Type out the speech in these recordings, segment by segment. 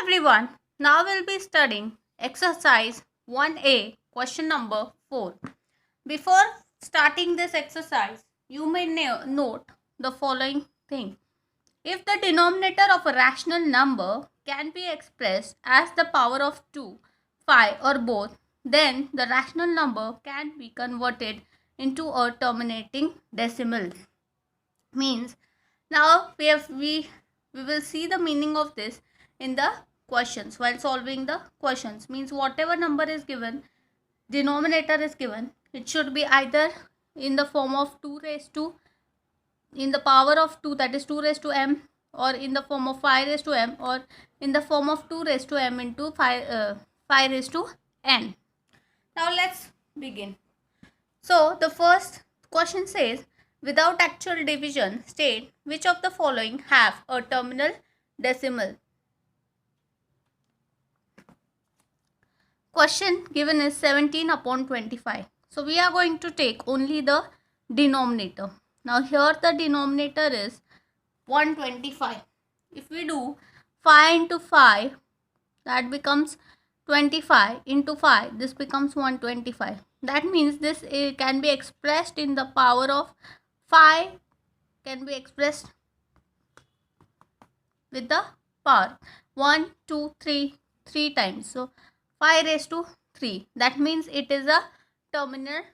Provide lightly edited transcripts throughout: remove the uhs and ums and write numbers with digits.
everyone, now we'll be studying exercise 1A, question number 4. Before starting this exercise, you may note the following thing. If the denominator of a rational number can be expressed as the power of 2, 5 or both, then the rational number can be converted into a terminating decimal. Means now we will see the meaning of this in the questions while solving the questions. Means whatever number is given, denominator is given, it should be either in the form of 2 raised to, in the power of 2, that is 2 raised to m, or in the form of 5 raised to m, or in the form of 2 raised to m into 5 raised to n. Now let's begin. So the first question says, without actual division, state which of the following have a terminal decimal. Question given is 17 upon 25. So we are going to take only the denominator. Now here the denominator is 125. If we do 5 into 5, that becomes 25 into 5, this becomes 125. That means this can be expressed in the power of 5, can be expressed with the power 1, 2, 3, 3 times. So 5 raised to 3. That means it is a terminating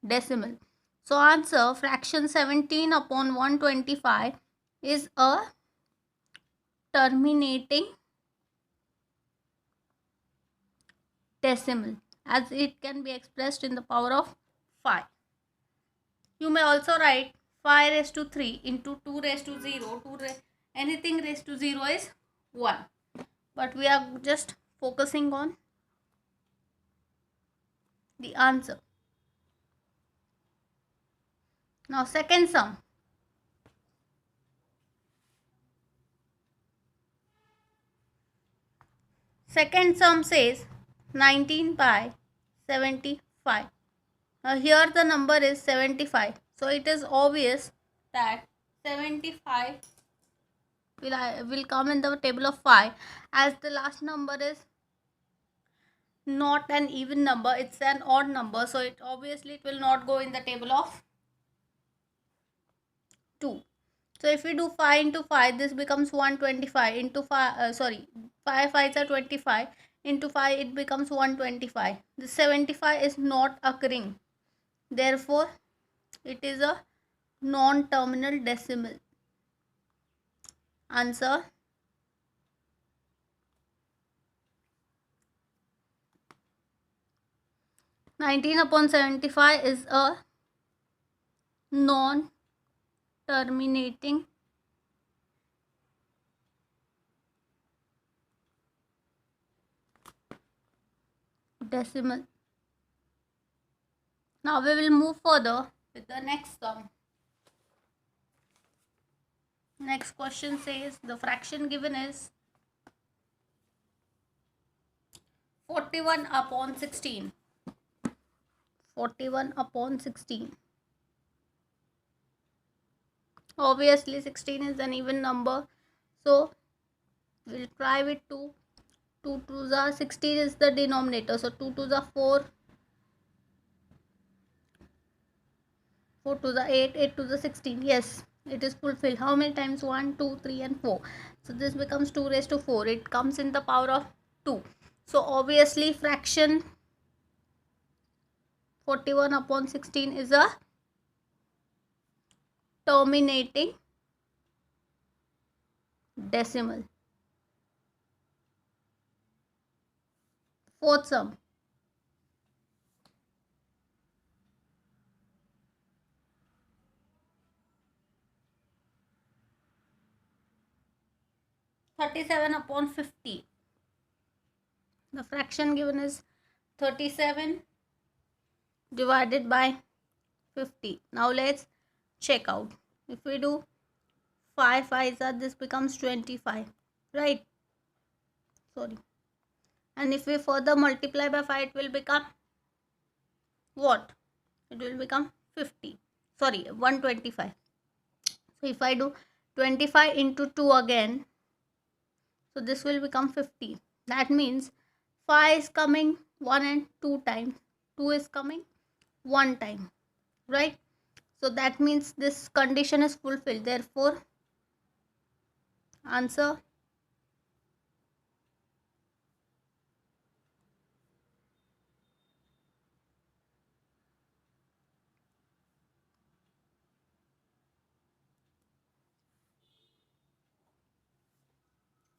decimal. So answer, fraction 17 upon 125 is a terminating decimal, as it can be expressed in the power of 5. You may also write 5 raised to 3 into 2 raised to 0. Anything raised to 0 is 1. But we are just focusing on the answer. Now second sum. Second sum says 19 by 75. Now here the number is 75. So it is obvious that 75 will come in the table of 5, as the last number is not an even number, it's an odd number. So it will not go in the table of 2. So if we do 5 into 5, this becomes 125 into 5, 5 5s are 25, into 5 it becomes 125. The 75 is not occurring, therefore it is a non-terminal decimal. Answer, (19 upon 75) is a non-terminating decimal. Now we will move further with the next sum. Next question says the fraction given is 41 upon 16. 41 upon 16. Obviously 16 is an even number, so we'll try with 2. 2 2s are 16 is the denominator, so 2 2s are 4, 4 2s are 8, 8 2s are 16. Yes, it is fulfilled. How many times? 1, 2, 3 and 4. So this becomes 2 raised to 4. It comes in the power of 2. So obviously fraction 41 upon 16 is a terminating decimal. Fourth sum. (37 upon 50). The fraction given is 37 divided by 50. Now let's check out. If we do 5 5s are, this becomes 25, right? Sorry. And if we further multiply by 5, it will become what? It will become 50. Sorry, 125. So if I do 25 into 2 again, So this will become 50. That means 5 is coming 1 and 2 times. 2 is coming 1 time. Right? So that means this condition is fulfilled. Therefore, answer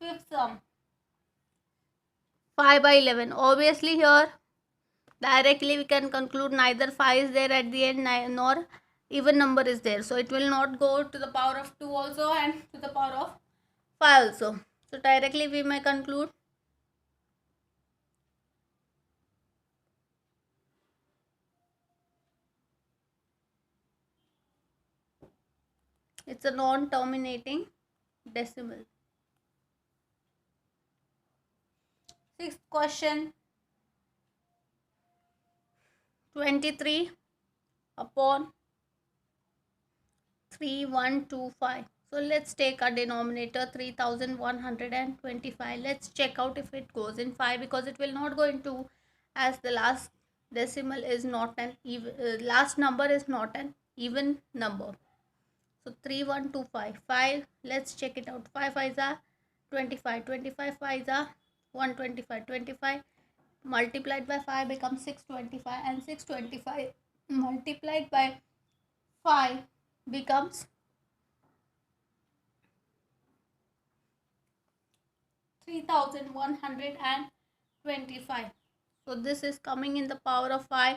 fifth sum. 5 by 11. Obviously here directly we can conclude neither 5 is there at the end nor even number is there. So it will not go to the power of 2 also and to the power of 5 also. So directly we may conclude it's a non-terminating decimal. Sixth question, 23 upon 3125. So let's take a denominator 3125. Let's check out if it goes in 5 because it will not go in 2 as the last decimal is not an even last number is not an even number. So 3125 5, let's check it out. 5 5s are 25, 25 5s are 125, 25 multiplied by 5 becomes 625 and 625 multiplied by 5 becomes 3125. So this is coming in the power of 5.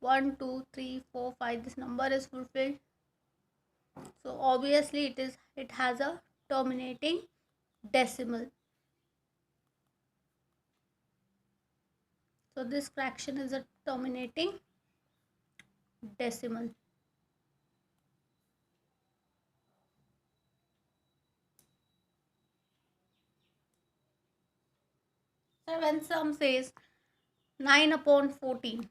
1 2 3 4 5, this number is fulfilled. So obviously it has a terminating decimal. So this fraction is a terminating decimal. Seventh sum says 9 upon 14.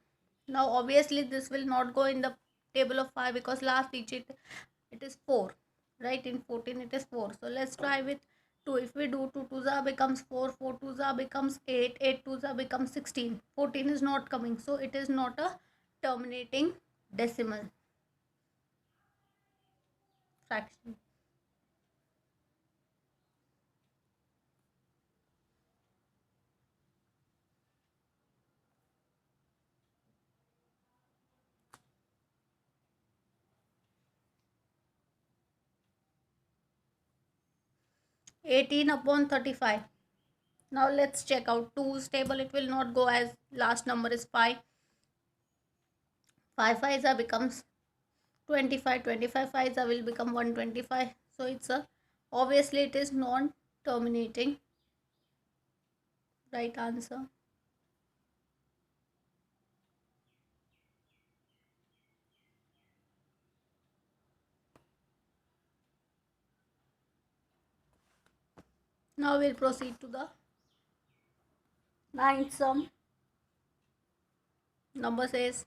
Now obviously this will not go in the table of 5 because last digit it is 4, right? In 14 it is 4. So let's try with 2. If we do 2 2s becomes 4, 4 2s becomes 8, 8 2s becomes 16. 14 is not coming, so it is not a terminating decimal fraction. 18 upon 35. Now let's check out 2's table. It will not go as last number is 5. 5 5s becomes 25, 25 5s will become 125. So it's a obviously it is non-terminating. Right answer. Now we'll proceed to the ninth sum. Number says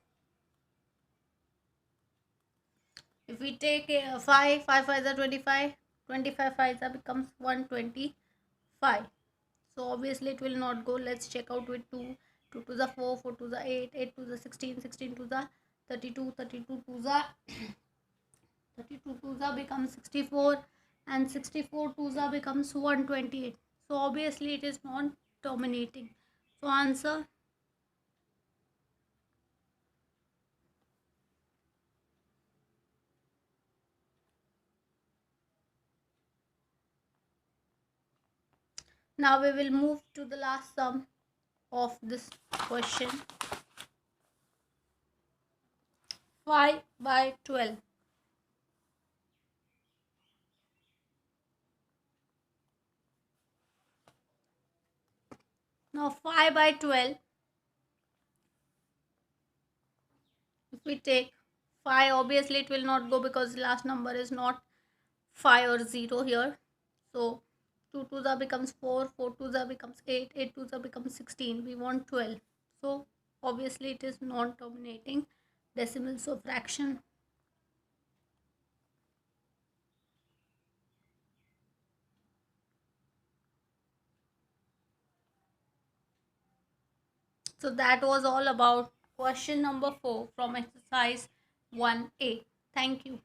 if we take 5, 5 5s are 25, 25 5s becomes 125. So obviously it will not go. Let's check out with 2. 2 to the 4, 4 to the 8, 8 to the 16, 16 to the 32, 32 to the 32 2s becomes 64 and 64 2s becomes 128. So obviously it is non-terminating. So answer now we will move to the last sum of this question. 5 by 12. Now 5 by 12, if we take 5, obviously it will not go because the last number is not 5 or 0 here. So 2 2s becomes 4, 4 2s becomes 8, 8 2s becomes 16. We want 12. So obviously it is non-terminating decimal. So fraction. So that was all about question number 4 from exercise 1A. Thank you.